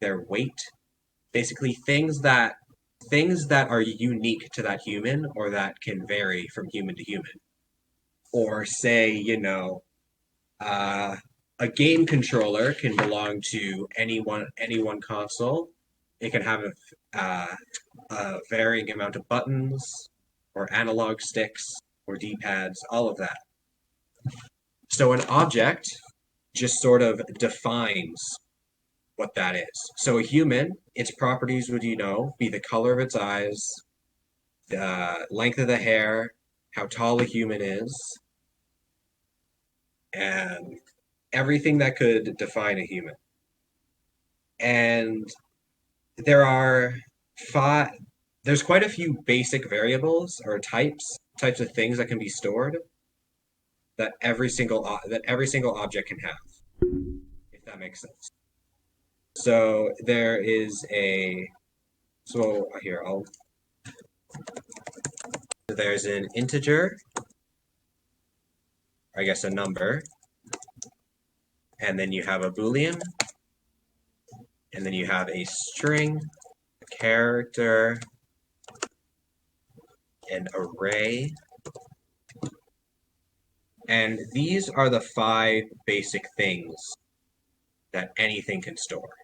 their weight, basically things that are unique to that human or that can vary from human to human. Or say, uh, a game controller can belong to any one console. It can have a varying amount of buttons or analog sticks or D-pads, all of that. So an object just sort of defines what that is. So a human, its properties would, be the color of its eyes, the length of the hair, how tall a human is, and everything that could define a human. And there are five, there's quite a few basic variables or types of things that can be stored that every single object can have, if that makes sense. So there is a so here I'll there's an integer, I guess a number, and then you have a Boolean, and then you have a string, a character, an array, and these are the five basic things that anything can store.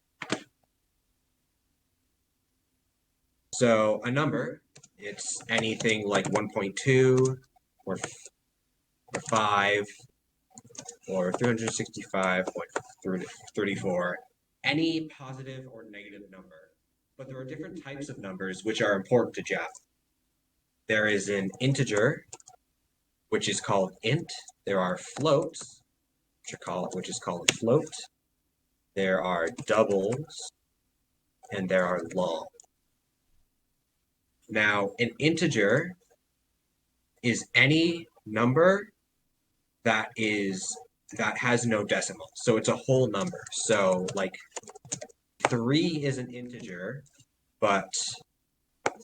So a number, it's anything like 1.2 or 5 or 365.34, any positive or negative number. But there are different types of numbers which are important to Java. There is an integer, which is called int. There are floats, which is called float. There are doubles, and there are long. Now, an integer is any number that has no decimal. So it's a whole number. So like 3 is an integer, but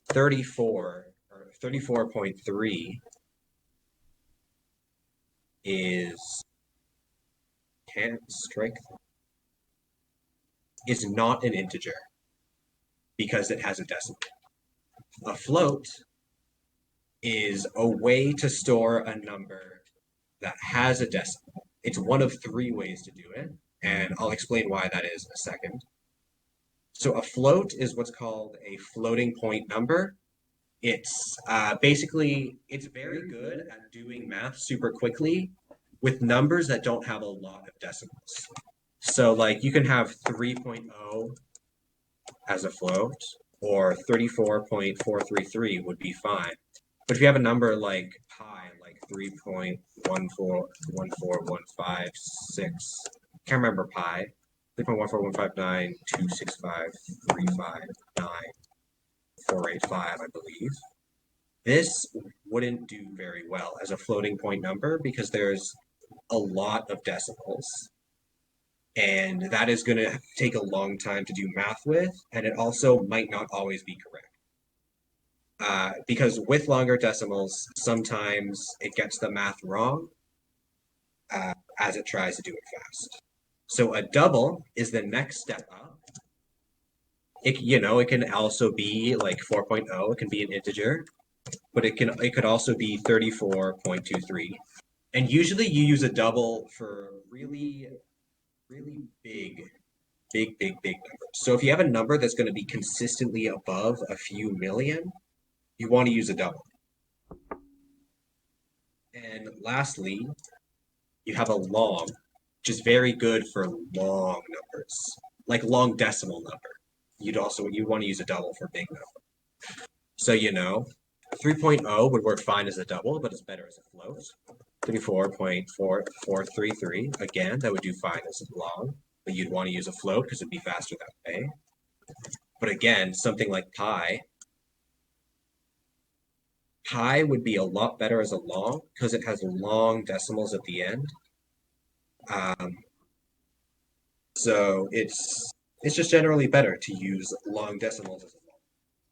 34 or 34.3 is not an integer because it has a decimal. A float is a way to store a number that has a decimal. It's one of 3 ways to do it, and I'll explain why that is in a second. So a float is what's called a floating point number. It's basically, it's very good at doing math super quickly with numbers that don't have a lot of decimals. So like you can have 3.0 as a float, or 34.433 would be fine. But if you have a number like pi, like 3.1414156, can't remember pi, 3.14159265359 I believe. This wouldn't do very well as a floating point number because there's a lot of decimals. And that is going to take a long time to do math with, and it also might not always be correct. Because with longer decimals, sometimes it gets the math wrong as it tries to do it fast. So a double is the next step up. It can also be like 4.0. It can be an integer, but it could also be 34.23. And usually you use a double for really, really big numbers. So if you have a number that's going to be consistently above a few million, you want to use a double. And lastly, you have a long, which is very good for long numbers, like long decimal number. You'd want to use a double for big number. So 3.0 would work fine as a double, but it's better as a float. 34.4433, again, that would do fine as a long, but you'd want to use a float because it'd be faster that way. But again, something like pi would be a lot better as a long because it has long decimals at the end. So it's just generally better to use long decimals as a long.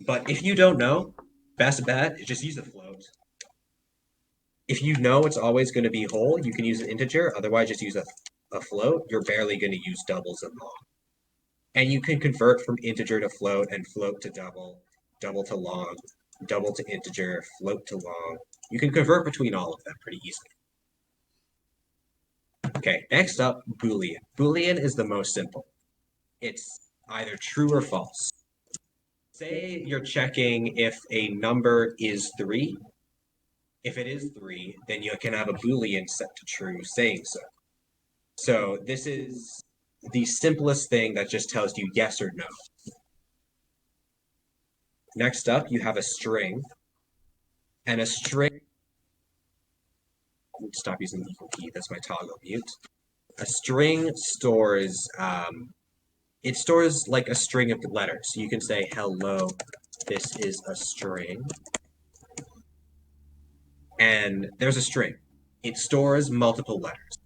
But if you don't know, best bet is just use a float. If you know it's always going to be whole, you can use an integer. Otherwise, just use a float. You're barely going to use doubles and long. And you can convert from integer to float and float to double, double to long, double to integer, float to long. You can convert between all of them pretty easily. Okay, next up, Boolean. Boolean is the most simple. It's either true or false. Say you're checking if a number is 3. If it is 3, then you can have a Boolean set to true saying so. So this is the simplest thing that just tells you yes or no. Next up, you have a string. And a string, stop using the equal key, that's my toggle mute. A string stores, it stores like a string of letters. So you can say, hello, this is a string. And there's a string. It stores multiple letters.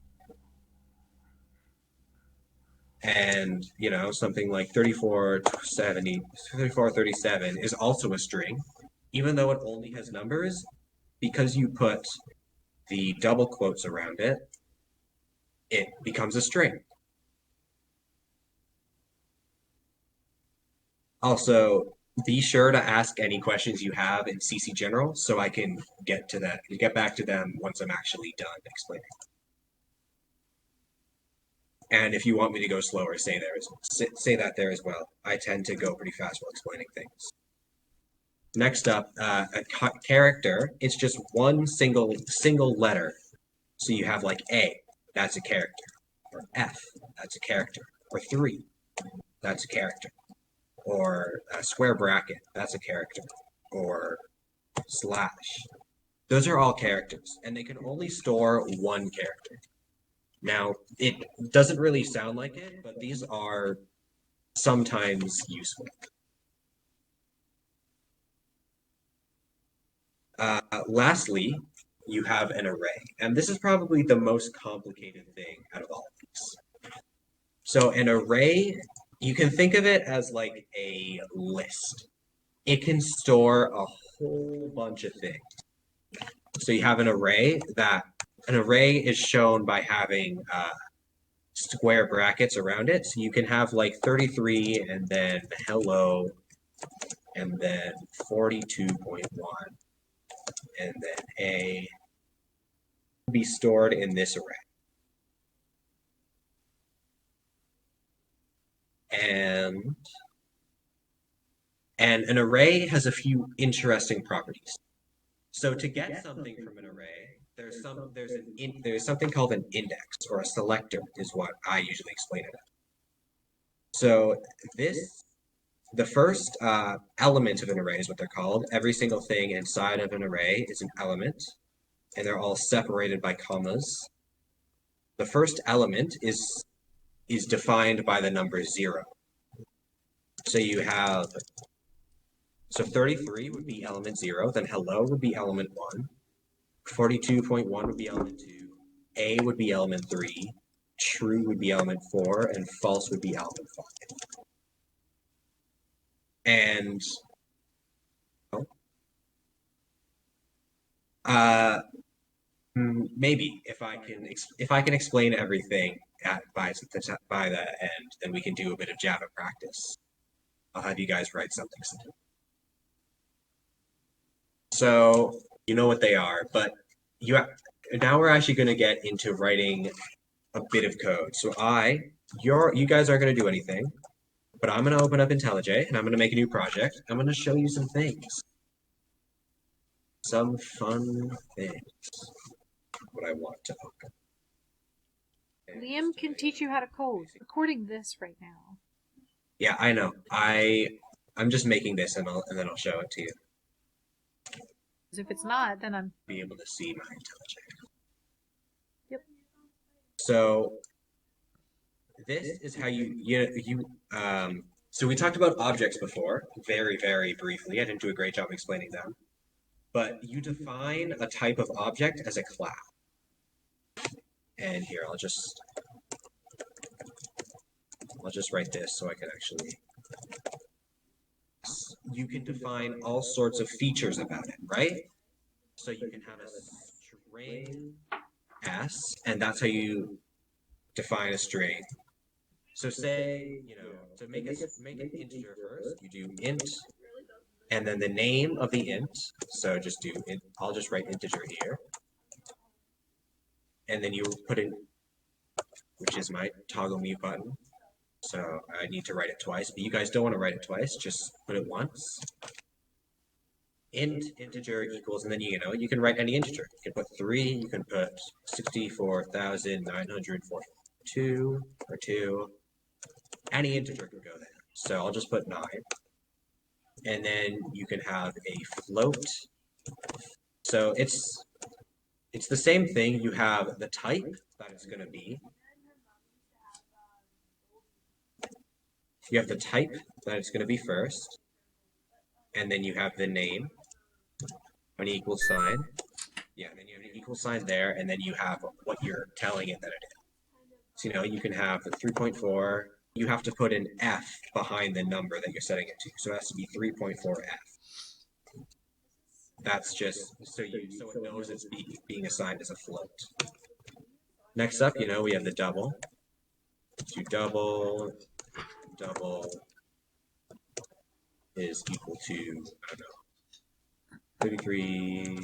And, you know, something like 3437 is also a string, even though it only has numbers, because you put the double quotes around it, it becomes a string. Also, be sure to ask any questions you have in CC General so I can get back to them once I'm actually done explaining. And if you want me to go slower, say that there as well. I tend to go pretty fast while explaining things. Next up, a character. It's just one single letter. So you have like A, that's a character. Or F, that's a character. Or 3, that's a character. Or a square bracket, that's a character. Or slash. Those are all characters, and they can only store one character. Now, it doesn't really sound like it, but these are sometimes useful. Lastly, you have an array, and this is probably the most complicated thing out of all of these. So an array, you can think of it as like a list. It can store a whole bunch of things. So you have an array is shown by having square brackets around it. So you can have like 33 and then hello and then 42.1 and then A be stored in this array. And an array has a few interesting properties. So to get something from an array, there's something called an index or a selector is what I usually explain it as. So the first element of an array is what they're called. Every single thing inside of an array is an element, and they're all separated by commas. The first element is defined by the number 0. So you have, so 33 would be element 0, then hello would be element 1, 42.1 would be element 2, A would be element 3, true would be element 4, and false would be element 5. And maybe if I can explain everything by the end, then we can do a bit of Java practice. I'll have you guys write something simple. So you know what they are, but now we're actually going to get into writing a bit of code. So you guys aren't going to do anything, but I'm going to open up IntelliJ and I'm going to make a new project. I'm going to show you some things, some fun things. What I want to open. Liam can teach you how to code. Recording this right now. Yeah, I know. I'm just making this and then I'll show it to you. Because if it's not, then I'm be able to see my IntelliJ. Yep. So this is how so we talked about objects before, very, very briefly. I didn't do a great job explaining them. But you define a type of object as a class. And here, I'll just write this so I can actually. You can define all sorts of features about it, right? So you can have a string S, and that's how you define a string. So say, to make an integer first, you do int, and then the name of the int. So just do int. I'll just write integer here, and then you put in, which is my toggle mute button. So I need to write it twice, but you guys don't want to write it twice. Just put it once. Int integer equals, and then you can write any integer. You can put 3. You can put 64,942 or 2. Any integer can go there. So I'll just put 9. And then you can have a float. So it's the same thing. You have the type that it's going to be. You have the type that it's going to be first. And then you have the name, an equal sign. Yeah, and then you have an equal sign there, and then you have what you're telling it that it is. So, you can have the 3.4. You have to put an F behind the number that you're setting it to. So it has to be 3.4F. That's just so it knows it's being assigned as a float. Next up, we have the double. So double is equal to, I don't know, 33,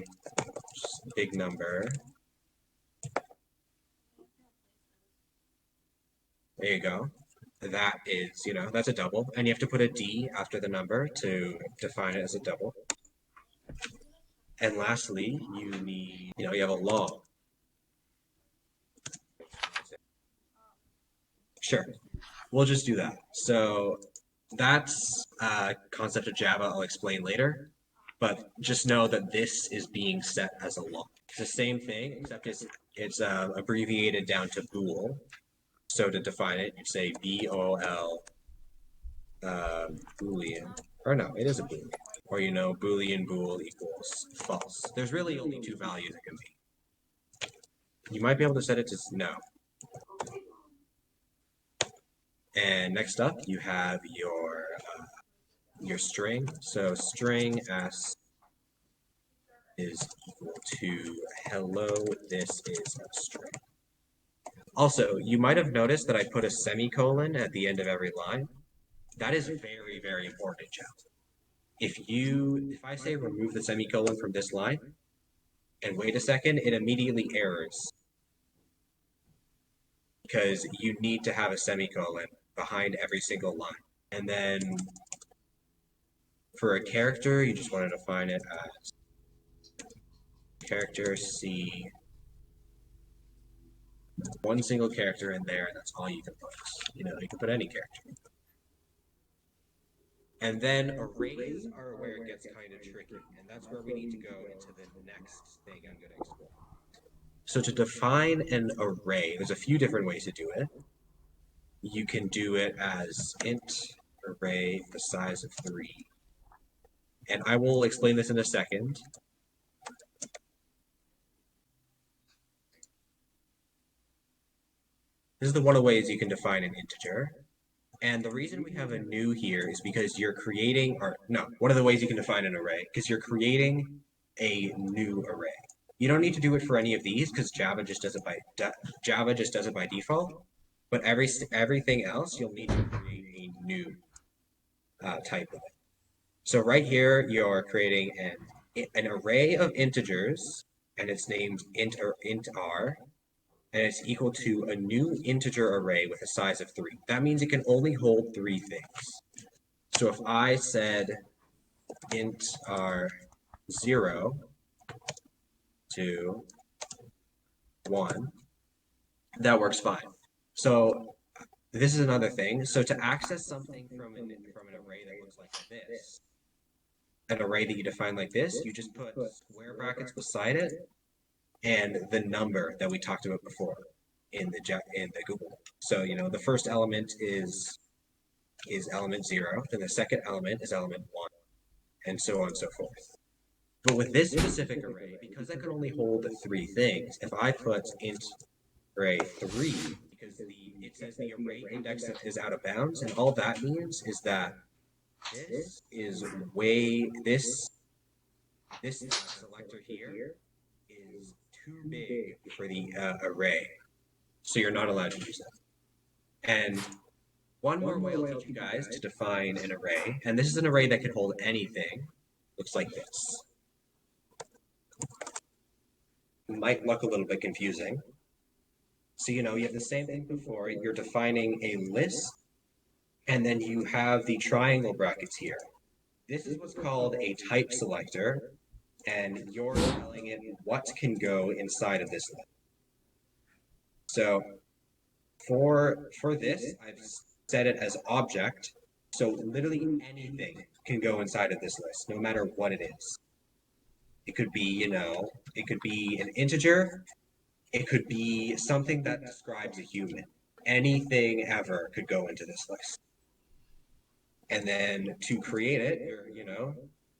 just big number. There you go. That is, that's a double. And you have to put a D after the number to define it as a double. And lastly, you need, you have a long. Sure, we'll just do that. So that's a concept of Java I'll explain later, but just know that this is being set as a long. It's the same thing, except it's abbreviated down to bool. So to define it, you'd say BOL, Boolean, or no, it is a Boolean. Or Boolean bool equals false. There's really only 2 values it can be. You might be able to set it to no. And next up, you have your string. So string s is equal to hello, this is a string. Also, you might have noticed that I put a semicolon at the end of every line. That is very, very important, child. If I say remove the semicolon from this line, and wait a second, it immediately errors. Because you need to have a semicolon behind every single line. And then for a character, you just want to define it as character C, one single character in there, and that's all you can put. You can put any character. And then arrays are where it gets kind of tricky, and that's where we need to go into the next thing I'm going to explain. So to define an array, there's a few different ways to do it. You can do it as int array the size of 3. And I will explain this in a second. This is one of the ways you can define an integer. And the reason we have a new here is because you're creating, one of the ways you can define an array, because you're creating a new array. You don't need to do it for any of these because Java just does it by default. But everything else, you'll need to create a new type of it. So right here, you're creating an array of integers, and it's named int r, and it's equal to a new integer array with a size of 3. That means it can only hold 3 things. So if I said int r 0 to 1, that works fine. So this is another thing. So to access something from an array that looks like this, an array that you define like this, you just put square brackets beside it and the number that we talked about before in the Google. So the first element is element 0, then the second element is element 1, and so on and so forth. But with this specific array, because that could only hold 3 things, if I put int array 3, because it says the array index is out of bounds, and all that means is that this selector here is too big for the array, so you're not allowed to use it. And One more way I'll teach you guys to define an array, and this is an array that can hold anything. Looks like this. Might look a little bit confusing. So, you have the same thing before. You're defining a list, and then you have the triangle brackets here. This is what's called a type selector, and you're telling it what can go inside of this list. So for this, I've set it as object, so literally anything can go inside of this list, no matter what it is. It could be, it could be an integer, it could be something that describes a human. Anything ever could go into this list. And then to create it,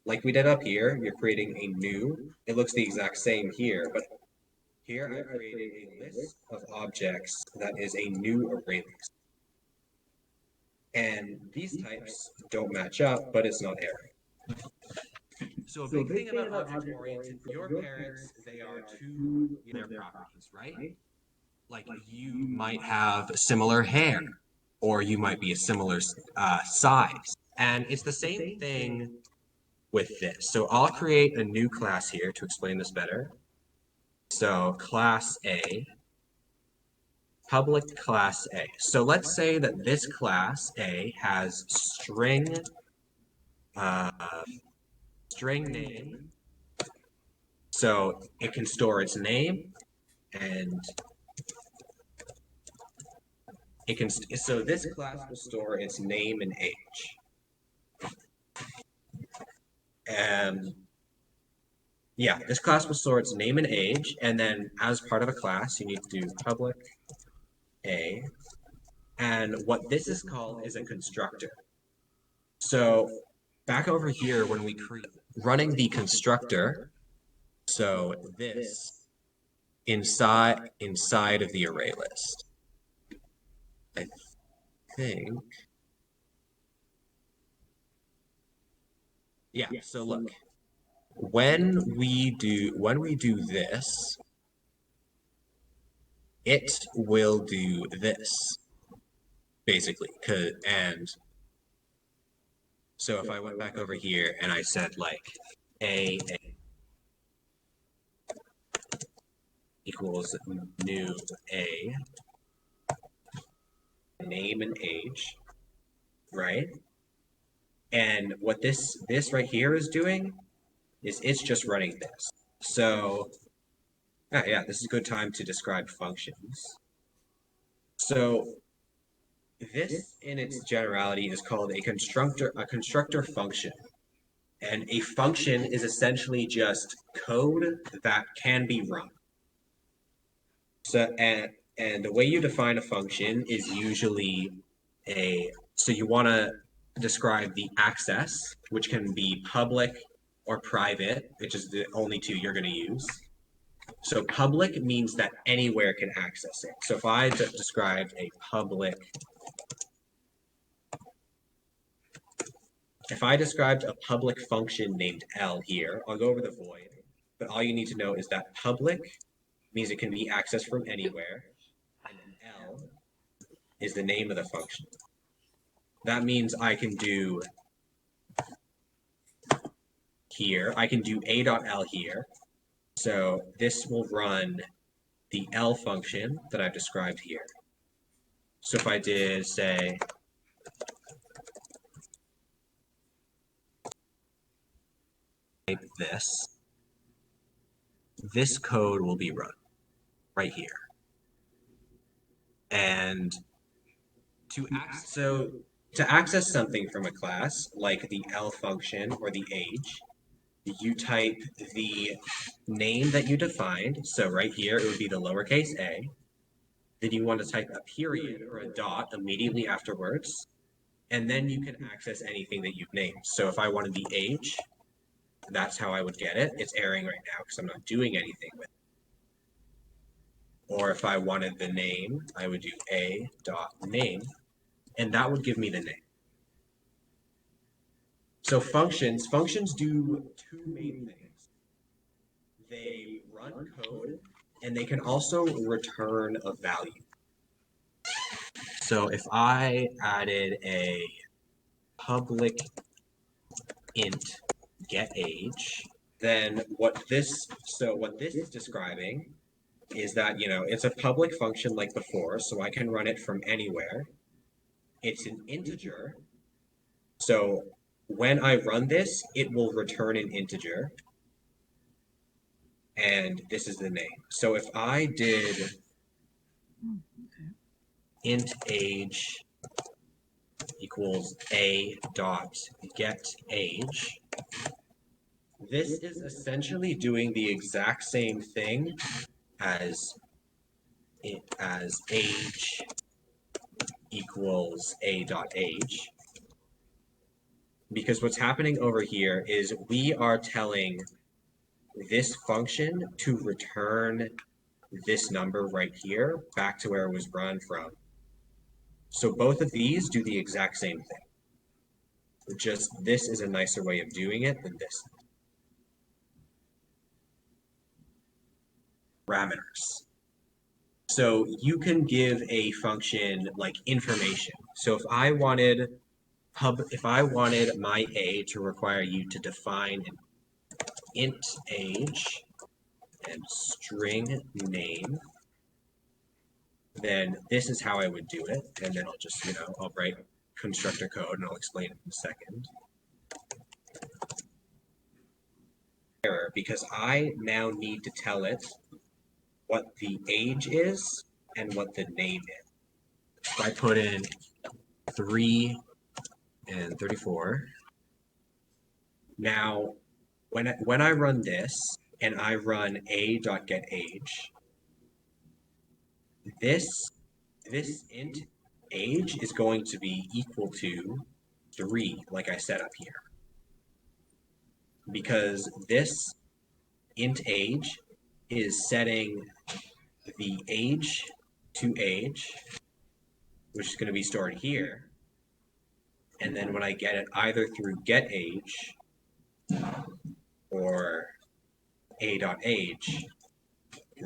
like we did up here, you're creating a new, it looks the exact same here, but here I've created a list of objects that is a new array list. And these types don't match up, but it's not error. So a big thing about object-oriented, your parents, they are two their properties, right? Like you might have similar hair, or you might be a similar size. And it's the same thing with this. So I'll create a new class here to explain this better. So class A, public class A. So let's say that this class A has string name. So it can store its name, and it can. So this class will store its name and age. Yeah, this class will store its name and age, and then as part of a class, you need to do public A. And what this is called is a constructor. So back over here, when we running the constructor, so this inside of the array list, I think. Yeah, so look, when we do this, it will do this, basically, and so if I went back over here and I said like A equals new A, name and age, right? And what this right here is doing is it's just running this. So yeah, this is a good time to describe functions. So this in its generality is called a constructor function. And a function is essentially just code that can be run. So and the way you define a function is usually so you want to describe the access, which can be public or private, which is the only two you're going to use. So public means that anywhere can access it. So if I described a public, if I described a public function named L here, I'll go over the void, but all you need to know is that public means it can be accessed from anywhere, and L is the name of the function. That means I can do here, I can do a.l here. So this will run the L function that I've described here. So if I did, say, type this code will be run right here. And to access something from a class, like the L function or the age, you type the name that you defined. So right here, it would be the lowercase a. Then you want to type a period or a dot immediately afterwards. And then you can access anything that you've named. So if I wanted the age, that's how I would get it. It's erroring right now because I'm not doing anything with it. Or if I wanted the name, I would do a.name, and that would give me the name. So functions do two main things. They run code, and they can also return a value. So if I added a public int get age, then what this is describing is that, it's a public function like before, so I can run it from anywhere. It's an integer, so when I run this, it will return an integer, and this is the name. So if I did int age equals a dot get age, this is essentially doing the exact same thing as age equals a dot age, because what's happening over here is we are telling this function to return this number right here back to where it was run from. So both of these do the exact same thing. Just this is a nicer way of doing it than this. Parameters. So you can give a function like information. So if I wanted my A to require you to define an int age and string name, then this is how I would do it. And then I'll just, I'll write constructor code and I'll explain it in a second. Error, because I now need to tell it what the age is and what the name is. If I put in 3 and 34, now when I run this and I run a.getAge, this int age is going to be equal to 3, like I set up here. Because this int age is setting the age to age, which is going to be stored here. And then when I get it either through getAge or a.age,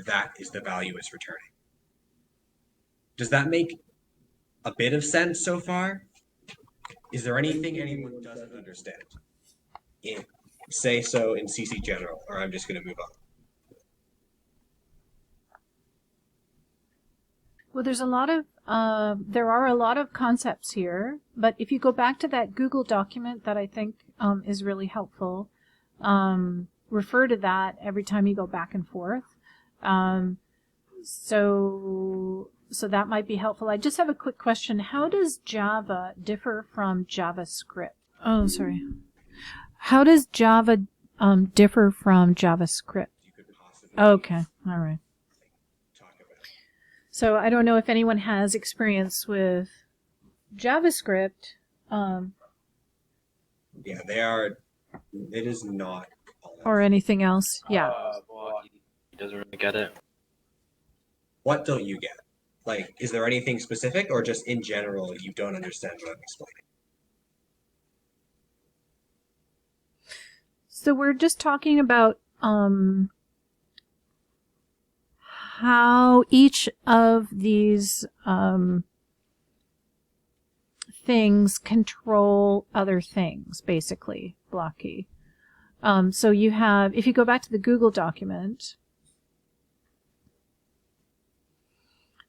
that is the value it's returning. Does that make a bit of sense so far? Is there anything anyone doesn't understand? Say so in CC General, or I'm just going to move on. Well, there are a lot of concepts here, but if you go back to that Google document that I think is really helpful, refer to that every time you go back and forth. So that might be helpful. I just have a quick question. How does Java differ from JavaScript? Oh, sorry. How does Java differ from JavaScript? Okay, all right. So I don't know if anyone has experience with JavaScript. Yeah, they are. It is not. Or anything else. Yeah. Well, he doesn't really get it. What don't you get? Like, is there anything specific, or just in general you don't understand what I'm explaining? So we're just talking about how each of these things control other things, basically, Blocky. So you have, if you go back to the Google document,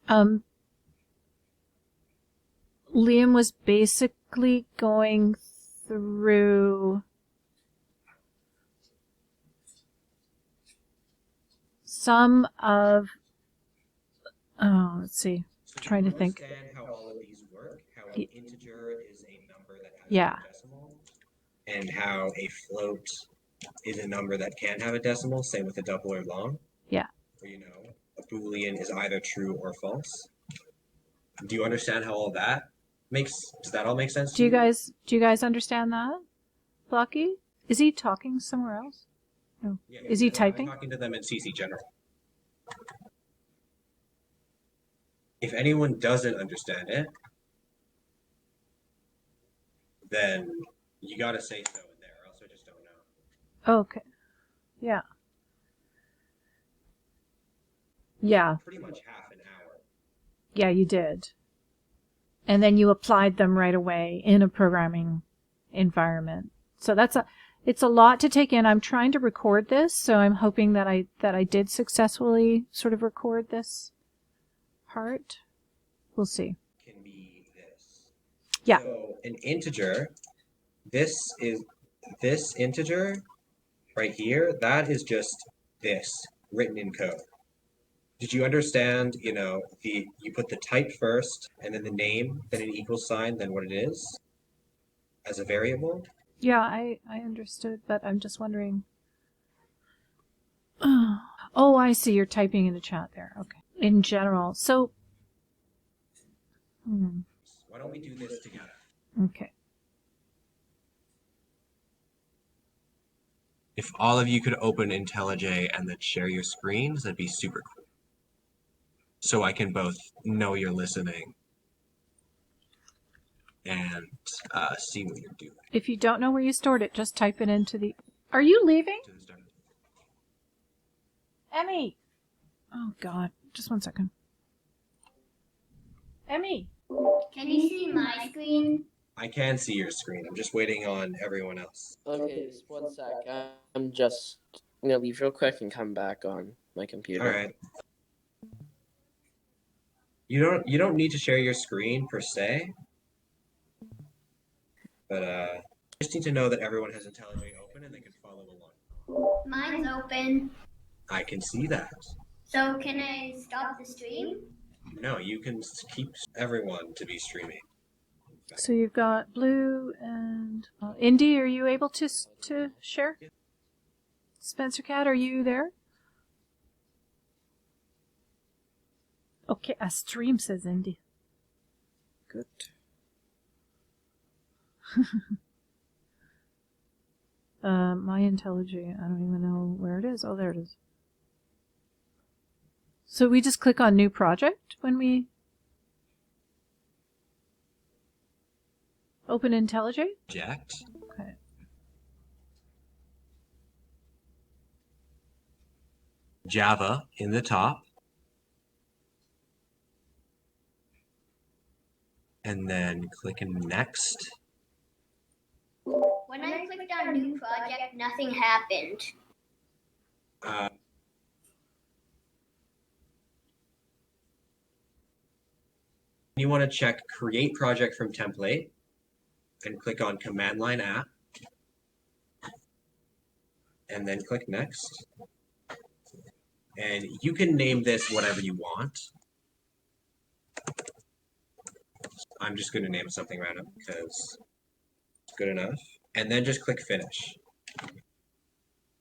Liam was basically going through some of, let's see, So trying to do you think. understand how all of these work? How an integer is a number that has Yeah. a decimal, and how a float is a number that can have a decimal, same with a double or long? Yeah. Or, a Boolean is either true or false. Do you understand how all that does that all make sense to you? Do you guys understand that? Blocky? Is he talking somewhere else? No. Yeah, Is he typing? I'm talking to them in CC General. If anyone doesn't understand it, then you gotta say so in there, or else I just don't know. Okay. Yeah. Yeah. Pretty much half an hour. Yeah, you did. and then you applied them right away in a programming environment. So it's a lot to take in. I'm trying to record this, so I'm hoping that I did successfully sort of record this part. We'll see. Can be this. Yeah. So an integer, this integer right here, that is just this written in code. Did you understand, you put the type first, and then the name, then an equal sign, then what it is as a variable? Yeah, I understood, but I'm just wondering. Oh, I see. You're typing in the chat there. Okay. In general. So. Why don't we do this together? Okay. If all of you could open IntelliJ and then share your screens, that'd be super cool. So I can both know you're listening and see what you're doing. If you don't know where you stored it, just type it into the... Are you leaving? Emmy! Oh, God. Just one second. Emmy! Can you see my screen? I can see your screen. I'm just waiting on everyone else. Okay, just one sec. I'm just gonna leave real quick and come back on my computer. All right. You don't need to share your screen per se, but just need to know that everyone has IntelliJ open and they can follow along. Mine's open. I can see that. So can I stop the stream? No, you can keep everyone to be streaming. So you've got Blue and... Indy, are you able to share? Spencer Cat, are you there? Okay, a stream, says Indy. Good. My IntelliJ, I don't even know where it is. Oh, there it is. So we just click on New Project when we open IntelliJ? Project. Okay. Java in the top. And then click Next. When I clicked on New Project, nothing happened. You want to check Create Project from Template and click on Command Line App. And then click Next. And you can name this whatever you want. I'm just going to name something random because it's good enough. And then just click Finish.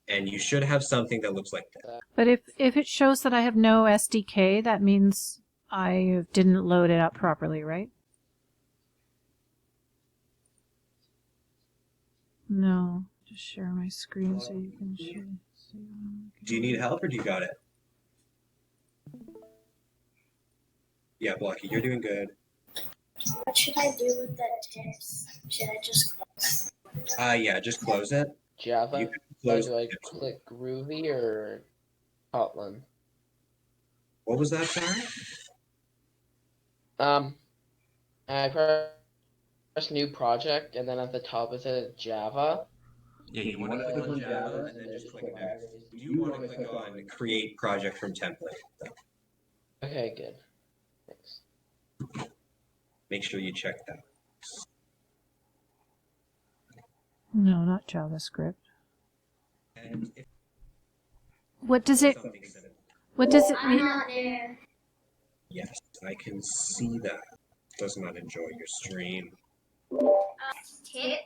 And you should have something that looks like that. But if it shows that I have no SDK, that means I didn't load it up properly, right? No. Just share my screen so you can see. Do you need help or do you got it? Yeah, Blocky, you're doing good. What should I do with the tips? Should I just close? Yeah, just close it. Java? You can close Do I it. click Groovy or Kotlin? What was that, sorry? I press New Project, and then at the top it says Java. Yeah, you want to click on Java and then just click Next. You want to click on Create Project from Template. Okay, good. Thanks. Make sure you check that. No, not JavaScript. And if What does it I'm mean? not there. yes, I can see that. Does not enjoy your stream. Tip?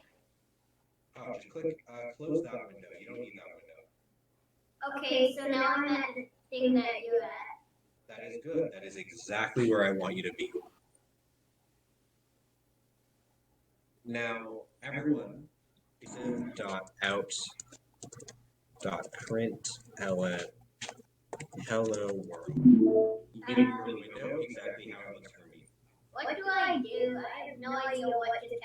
Oh, just click close that window. You don't need that window. Okay, so now I'm at the thing that you're at. That is good. That is exactly where I want you to be. Now, everyone, this is .out.println hello world. You need to know exactly how it looks for me. What do? I have no idea what just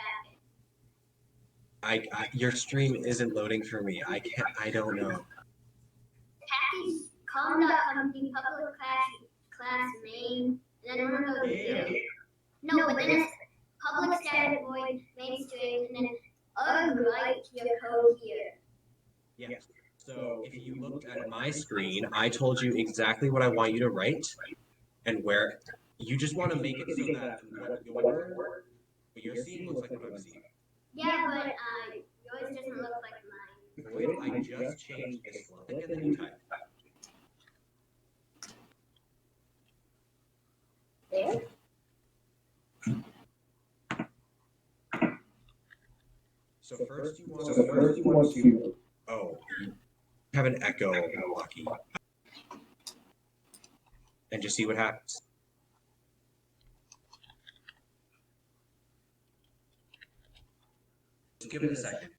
happened. Your stream isn't loading for me. I don't know. Happy com.company public class main, and then one of those. Yeah. No, but then public static void main string, and then unwrite your code here. Yeah. So if you looked at my screen, I told you exactly what I want you to write and where. You just want to make it so that what you're seeing looks like what I'm seeing. Yeah, but yours doesn't look like mine. Wait, I just changed this one. Click and then you type. There? So first you want to. Oh, you have an echo, Lucky. And just see what happens. Just give it a second.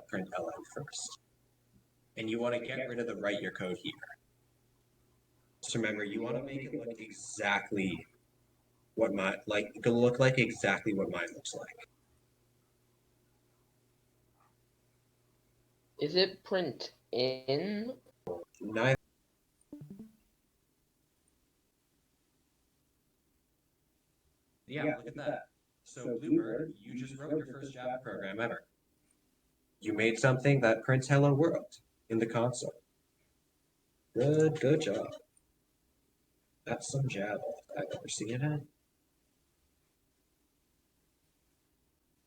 Print ln first. And you want to get rid of the write your code here. Just remember, you want to make it look exactly what exactly what mine looks like. Is it print in? Neither. Yeah, look at that. So Bluebird, you just wrote your first Java program ever. You made something that prints hello world in the console. Good job. That's some Java I've ever seen it.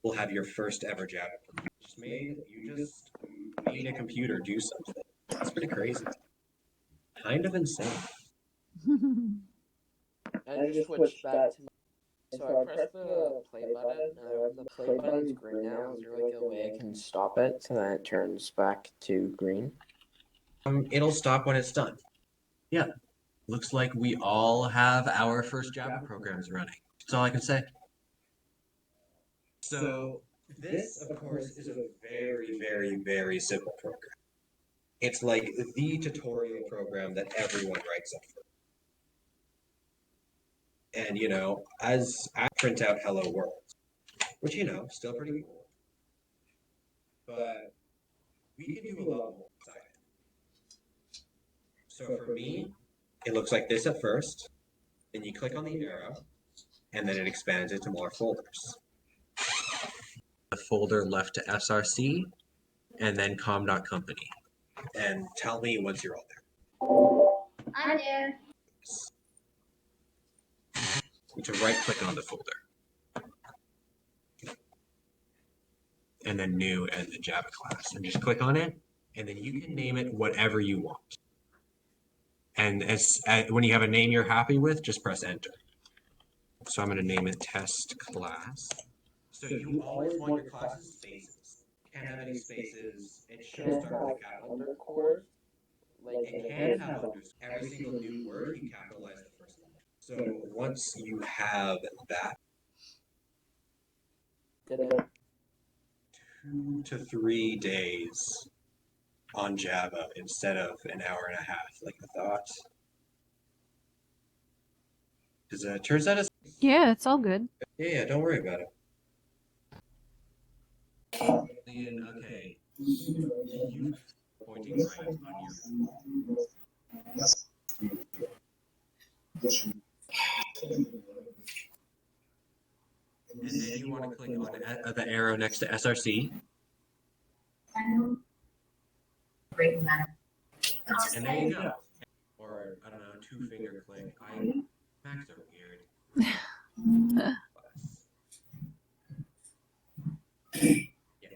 We'll have your first ever Java program. You just made a computer do something. That's pretty crazy. Kind of insane. I just switched back to my... So I pressed the play button, and the play button's green now. Is there like a way I can stop it so that it turns back to green? It'll stop when it's done. Yeah. Looks like we all have our first Java programs running. That's all I can say. So this, of course, is a very, very, very simple program. It's like the tutorial program that everyone writes up for. And, as I print out hello world, which, still pretty cool. But we can do a lot more inside it. So for me, it looks like this at first. Then you click on the arrow, and then it expands into more folders. A folder left to SRC, and then com.company. And tell me once you're all there. I'm there. You need to right click on the folder. And then new and the Java class. And just click on it, and then you can name it whatever you want. And when you have a name you're happy with, just press enter. So I'm going to name it test class. So you always want your classes spaces. Can't have any spaces. It should start with a capital underscore. It can have underscore. Every single new word, you capitalize the first one. So once you have that, 2 to 3 days on Java instead of an hour and a half, like I thought. Because it turns out Yeah, it's all good. Yeah, don't worry about it. Okay. You pointing right on and then you want to click on the arrow next to SRC. And there you go. Or, I don't know, 2-finger click. Macs are weird. Yeah,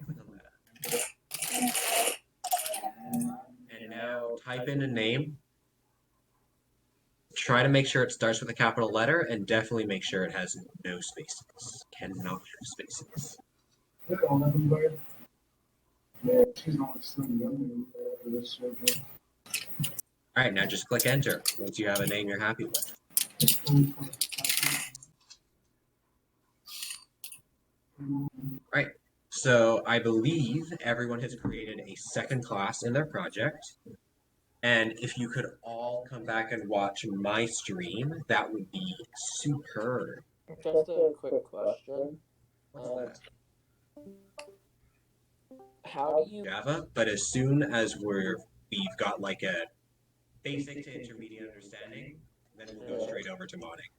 click on that. And now type in a name. Try to make sure it starts with a capital letter, and definitely make sure it has no spaces. Cannot have spaces. Alright, now just click enter once you have a name you're happy with. Right, so I believe everyone has created a second class in their project. And if you could all come back and watch my stream, that would be superb. Just a quick question. How do you Java? But as soon as we've got like a basic to intermediate understanding, then we'll go straight over to modding.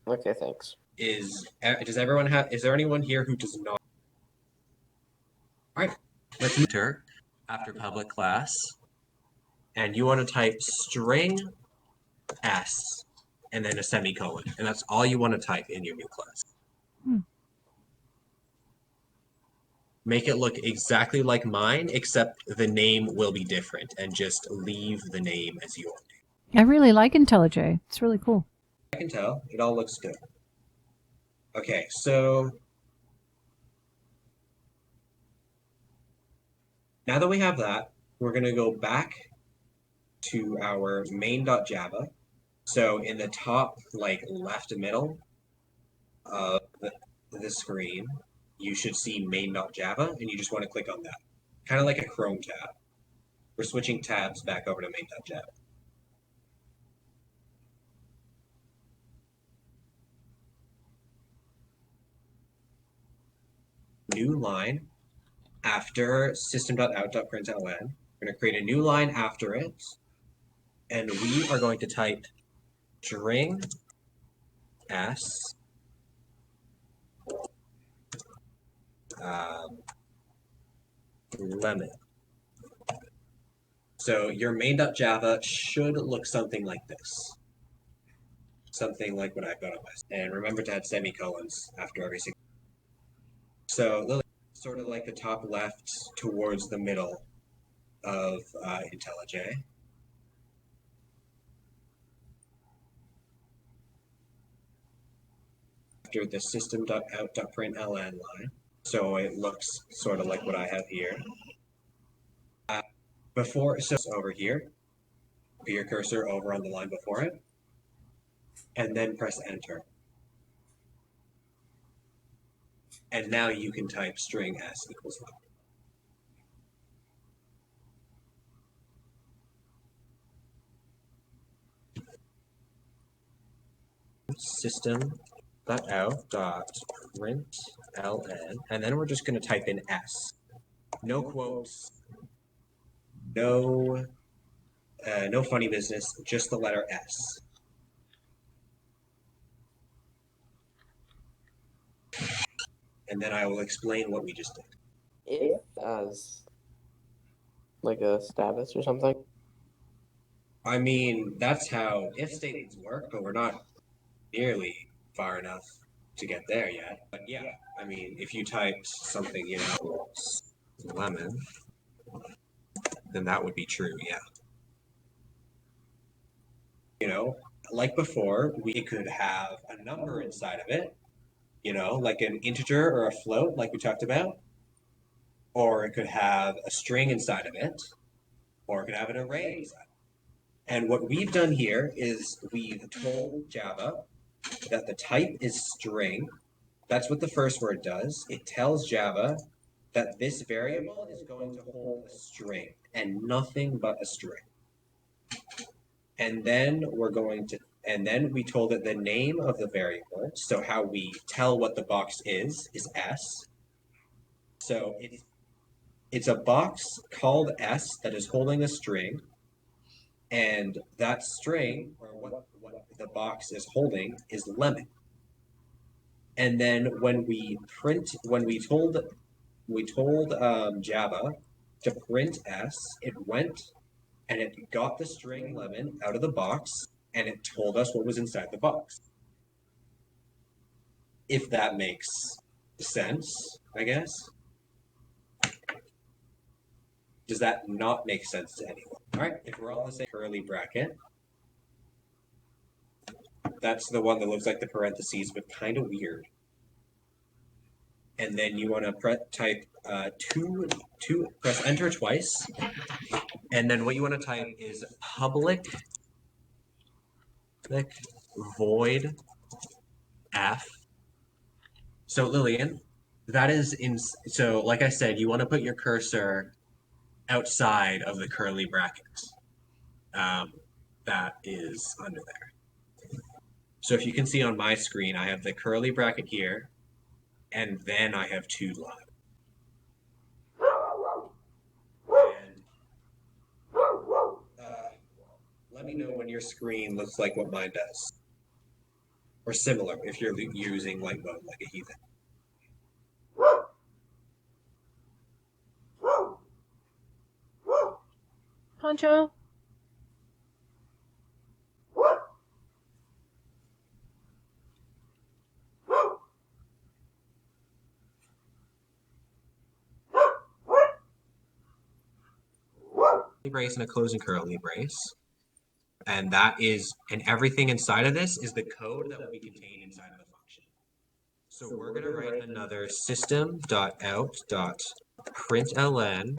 Okay, thanks. Does everyone have? Is there anyone here who does not? All right, let's enter after public class, and you want to type string s and then a semicolon, and that's all you want to type in your new class. Make it look exactly like mine, except the name will be different, and just leave the name as your name. I really like IntelliJ. It's really cool. I can tell. It all looks good. Okay, so now that we have that, we're going to go back to our main.java. So in the top, like left middle of the screen, you should see main.java, and you just want to click on that. Kind of like a Chrome tab. We're switching tabs back over to main.java. New line after system.out.println. We're going to create a new line after it, and we are going to type string s lemon. So your main.java should look something like this. Something like what I've got on my. And remember to add semicolons after every single. So Lily, sort of like the top left towards the middle of IntelliJ. After the system.out.println line. So it looks sort of like what I have here. Before, so over here, put your cursor over on the line before it, and then press enter. And now you can type string s equals 1. System.out.println, and then we're just going to type in s. No quotes, no funny business, just the letter s. And then I will explain what we just did. If as like a status or something. I mean, that's how if statements work, but we're not nearly far enough to get there yet. But yeah, I mean, if you typed something, lemon, then that would be true, yeah. Like before, we could have a number inside of it, like an integer or a float, like we talked about. Or it could have a string inside of it, or it could have an array inside. And what we've done here is we've told Java that the type is string. That's what the first word does. It tells Java that this variable is going to hold a string and nothing but a string. And then we told it the name of the variable. So how we tell what the box is s. So it's a box called s that is holding a string. And that string, or what the box is holding, is lemon. And then when we told Java to print s, it went and it got the string lemon out of the box, and it told us what was inside the box. If that makes sense, I guess. Does that not make sense to anyone? All right, if we're all in the same curly bracket, that's the one that looks like the parentheses, but kind of weird. And then you want to type press enter twice. And then what you want to type is public void f. So Lillian, that is so like I said, you want to put your cursor outside of the curly brackets. That is under there. So if you can see on my screen, I have the curly bracket here, and then I have two lines. And let me know when your screen looks like what mine does. or similar if you're using light mode like a heathen. Poncho? Brace and a closing curly brace. And that is, and everything inside of this is the code that will be contained inside of the function. So we're going to write another system.out.println.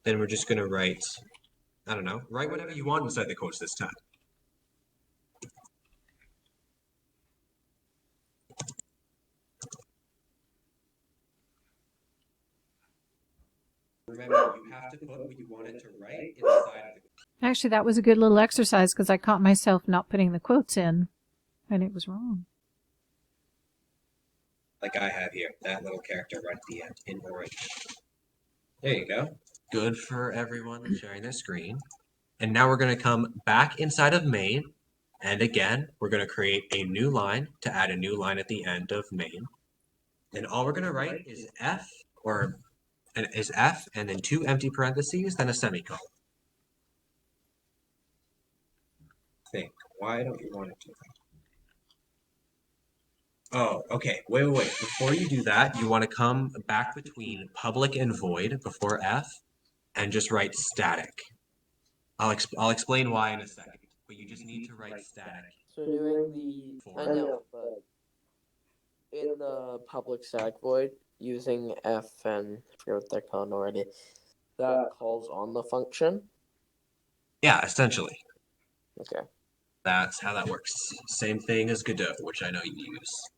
Then we're just going to write, I don't know, write whatever you want inside the quotes this time. Remember, you have to put what you want it to write inside of the. Actually, that was a good little exercise because I caught myself not putting the quotes in, and it was wrong. Like I have here, that little character right at the end in orange. There you go. Good for everyone sharing their screen. And now we're going to come back inside of main. And again, we're going to create a new line to add a new line at the end of main. And all we're going to write is F, and then 2 empty parentheses, then a semicolon. Think, why don't you want to do that? Oh, okay. Wait. Before you do that, you want to come back between public and void before F and just write static. I'll explain why in a second, but you just need to write static. So doing I know, but in the public static void, using F and I forget what they're called already, that calls on the function. Yeah, essentially. Okay. That's how that works. Same thing as Godot, which I know you use.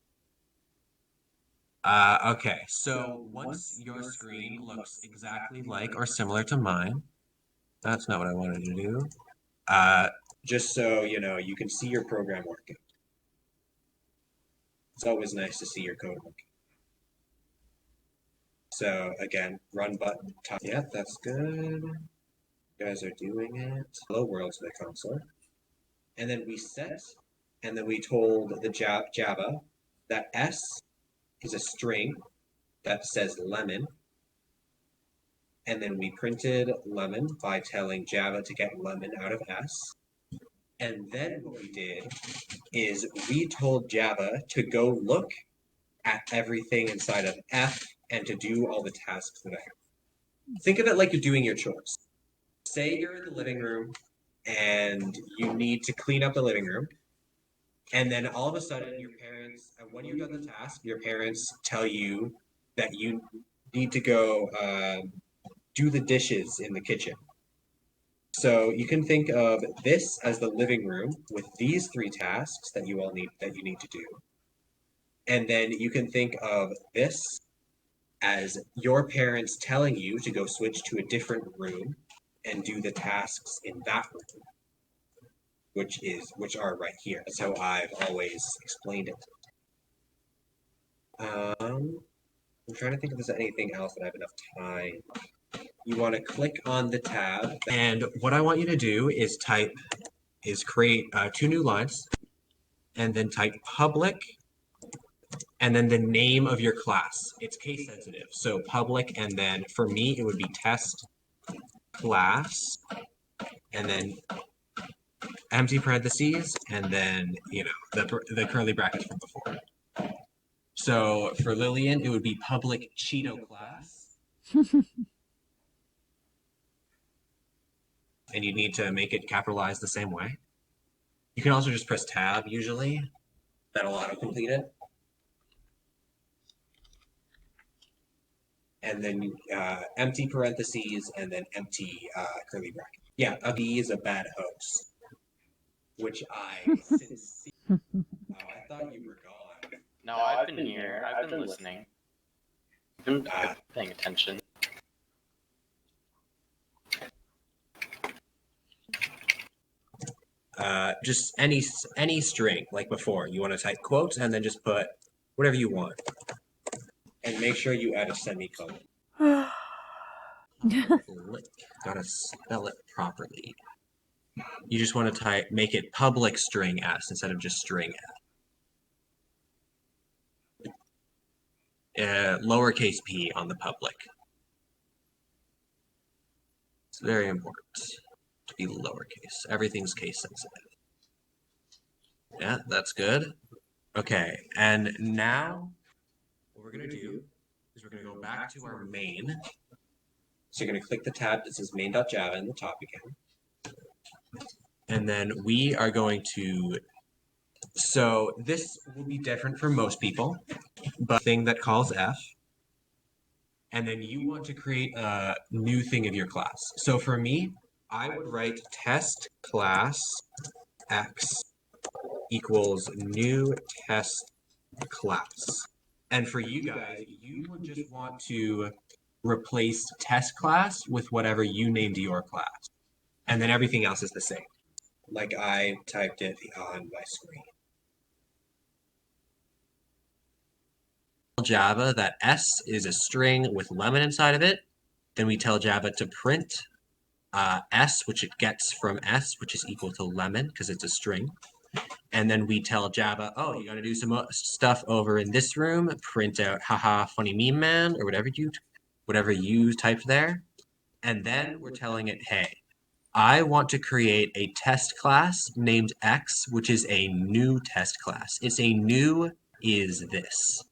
Okay, so once your screen looks exactly like or similar to mine, that's not what I wanted to do. Just so you know, you can see your program working. It's always nice to see your code working. So again, run button. Yeah, that's good. You guys are doing it. Hello world to the console. And then we set, and then we told the Java that S is a string that says lemon. And then we printed lemon by telling Java to get lemon out of S. And then what we did is we told Java to go look at everything inside of F and to do all the tasks that I have. Think of it like you're doing your chores. Say you're in the living room and you need to clean up the living room. And then all of a sudden, your parents, when you've done the task, your parents tell you that you need to go do the dishes in the kitchen. So you can think of this as the living room with these 3 tasks that you need to do. And then you can think of this as your parents telling you to go switch to a different room and do the tasks in that room, which are right here. That's how I've always explained it. I'm trying to think if there's anything else that I have enough time. You want to click on the tab, and what I want you to do is create 2 new lines, and then type public, and then the name of your class. It's case sensitive, so public, and then for me it would be test class, and then empty parentheses, and then the curly brackets from before. So for Lillian, it would be public Cheeto class. And you need to make it capitalized the same way. You can also just press tab usually. That'll autocomplete it. And then empty parentheses and then empty curly bracket. Yeah, a B is a bad host. Which I sincerely. Oh, I thought you were gone. No, I've been here. I've been listening. I've been paying attention. Just any string like before. You want to type quotes and then just put whatever you want. And make sure you add a semicolon. Gotta spell it properly. You just want to make it public string S instead of just string S. lowercase p on the public. It's very important to be lowercase. Everything's case sensitive. Yeah, that's good. Okay, and now what we're going to do is we're going to go back to our main. So you're going to click the tab that says main.java in the top again. And then we are going to, so this will be different for most people, but thing that calls f. And then you want to create a new thing of your class. So for me, I would write test class x equals new test class. And for you guys, you would just want to replace test class with whatever you named your class. And then everything else is the same. Like I typed it on my screen. Java that s is a string with lemon inside of it. Then we tell Java to print s, which it gets from s, which is equal to lemon because it's a string. And then we tell Java, oh, you got to do some stuff over in this room. Print out, haha, funny meme man, or whatever you typed there. And then we're telling it, hey, I want to create a test class named X, which is a new test class. It's a new is this.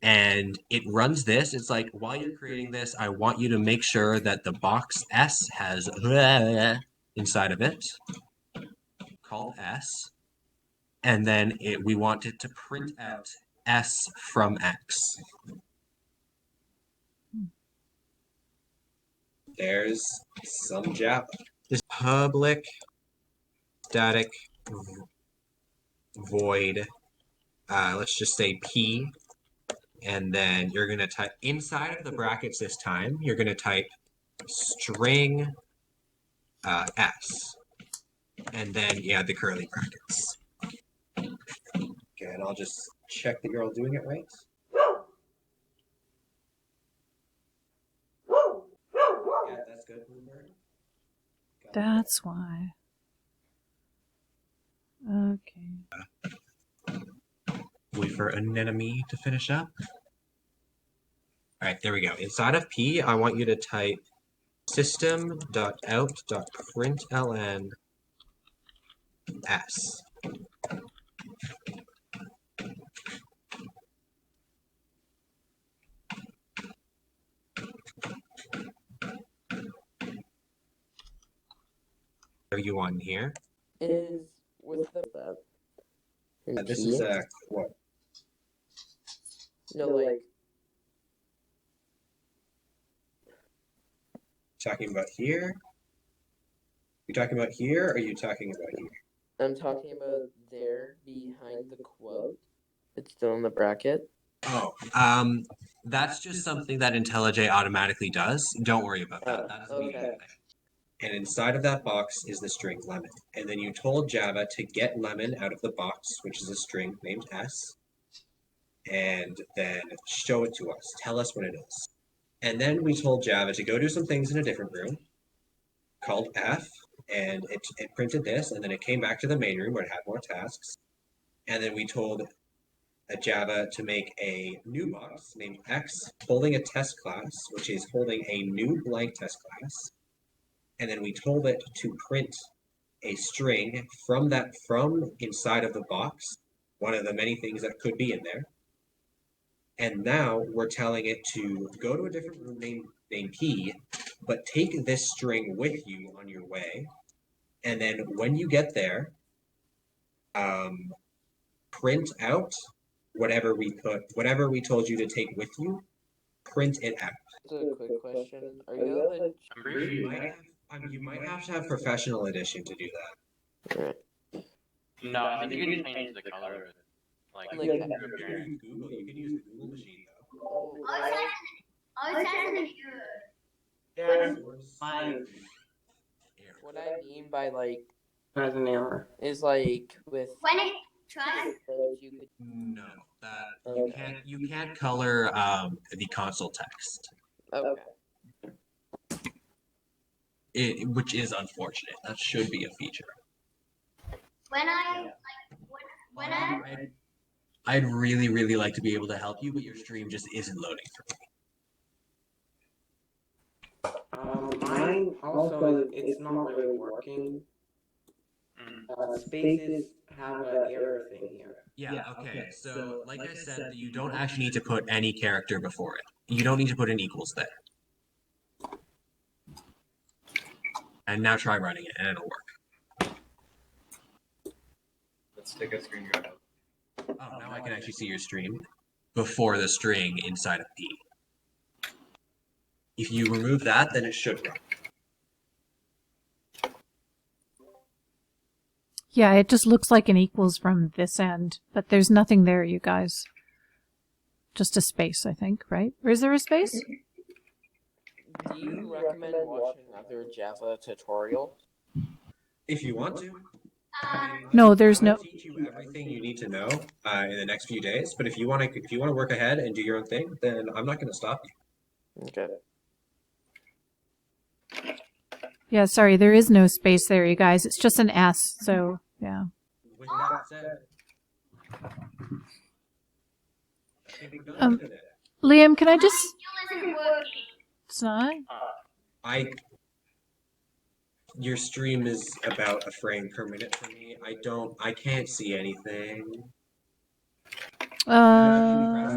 And it runs this. It's like, while you're creating this, I want you to make sure that the box S has inside of it, called S. And then we want it to print out S from X. There's some Java. There's public static void, let's just say P, and then you're going to type inside of the brackets this time, you're going to type string S, and then you add the curly brackets. Okay, and I'll just check that you're all doing it right. Yeah, that's good, Bluebird. That's why. Okay. Wait for anemone to finish up. All right, there we go. Inside of P, I want you to type system.out.println S. What are you on here? Is with that. This is a quote. No, like Talking about here? You talking about here, or are you talking about here? I'm talking about there behind the quote. It's still in the bracket. Oh, that's just something that IntelliJ automatically does. Don't worry about that. That doesn't mean Okay. anything. And inside of that box is the string lemon. And then you told Java to get lemon out of the box, which is a string named S, and then show it to us. Tell us what it is. And then we told Java to go do some things in a different room called F, and it printed this, and then it came back to the main room where it had more tasks. And then we told Java to make a new box named X holding a test class, which is holding a new blank test class. And then we told it to print a string from inside of the box, one of the many things that could be in there. And now we're telling it to go to a different room named P, but take this string with you on your way. And then when you get there, print out whatever we told you to take with you, print it out. Just a quick question. Are you able I'm pretty You sure. might have to have professional edition to do that. No, I think you can change the color of it. Like Like your that. appearance. Google. You can use the Google machine though. Oh, what I mean by like Has an error. is like with When it tries, you could No, that you can't color the console text. okay. Which is unfortunate. That should be a feature. when I I'd really, really like to be able to help you, but your stream just isn't loading for me. Mine also it's not really working. Spaces have an error thing here. Yeah, okay. So, like I said, you don't actually need to put any character before it. You don't need to put an equals there. And now try running it, and it'll work. Let's take a screen grab. Oh, now I can actually see your stream before the string inside of P. If you remove that, then it should run. Yeah, it just looks like an equals from this end, but there's nothing there, you guys. Just a space, I think, right? Or is there a space? Do you recommend watching other Java tutorials? If you want to. No, there's no. I'll teach you everything you need to know in the next few days. But if you want to work ahead and do your own thing, then I'm not going to stop you. Okay. Yeah, sorry, there is no space there, you guys. It's just an S, so yeah. With that said, Liam, can I just? It's not. Your stream is about a frame per minute for me. I can't see anything. Can you press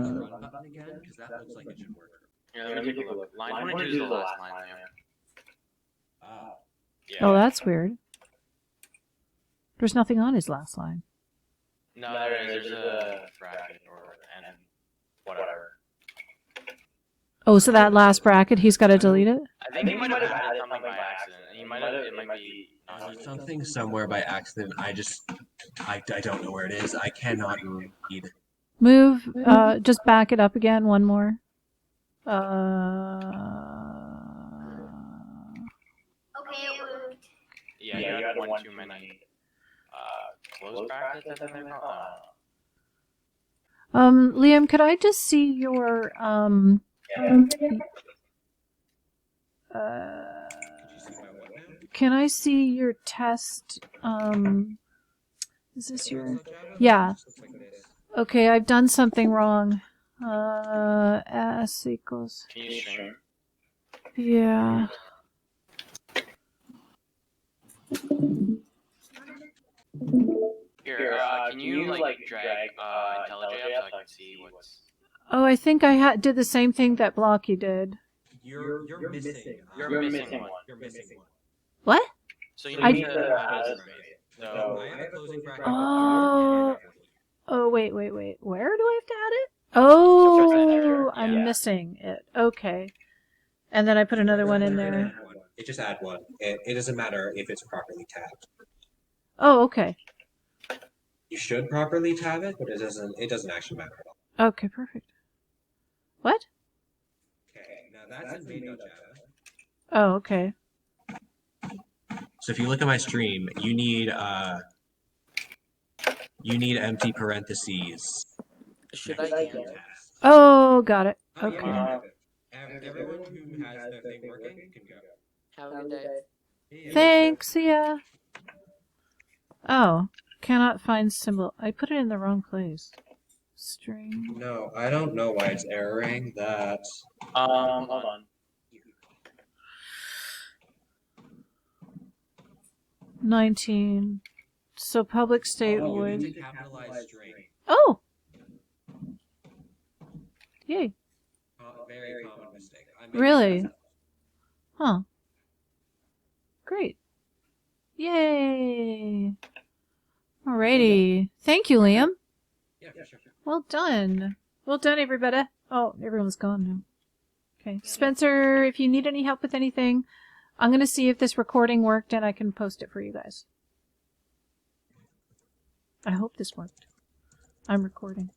the run button again? Because that looks like it should work. Yeah, let me take a look. Line 22 is the last line, yeah. Oh, that's weird. There's nothing on his last line. No, there's a bracket or and whatever. Oh, so that last bracket, he's got to delete it? I think he might have added something by accident. It might be Something somewhere by accident. I don't know where it is. I cannot read. Move, just back it up again, one more. Okay, it moved. Yeah, you had one too many close brackets, I think they're called. Liam, could I just see your, can I see your test, is this your, yeah. Okay, I've done something wrong. S equals, Can you stream? yeah. Here, can you like drag IntelliJ up so I can see what's... Oh, I think I did the same thing that Blocky did. You're missing. You're missing one. You're missing one. What? So you I- need to add a space. So I have a closing bracket. Oh, wait. Where do I have to add it? Oh, I'm Yeah. missing it. Okay. And then I put another one in there. It just add one. It doesn't matter if it's properly tabbed. Oh, okay. You should properly tab it, but it doesn't actually matter at all. Okay, perfect. What? Okay, now that's in main.java. Oh, okay. So if you look at my stream, you need empty parentheses. Should I cancel? Oh, got it. Oh, Okay. yeah, everyone who has their thing working can go. Have a good day. Yeah. Thanks, yeah. Oh, cannot find symbol. I put it in the wrong place. String. No, I don't know why it's erroring that. hold on. 19. So public state You void. need to capitalize string. Oh! Yay. Very common mistake. I made Really? that. Huh. Great. Yay! Alrighty. Thank you, Liam. Yeah, for sure. Well done. Well done, everybody. Oh, everyone's gone now. Okay. Spencer, if you need any help with anything, I'm going to see if this recording worked and I can post it for you guys. I hope this worked. I'm recording.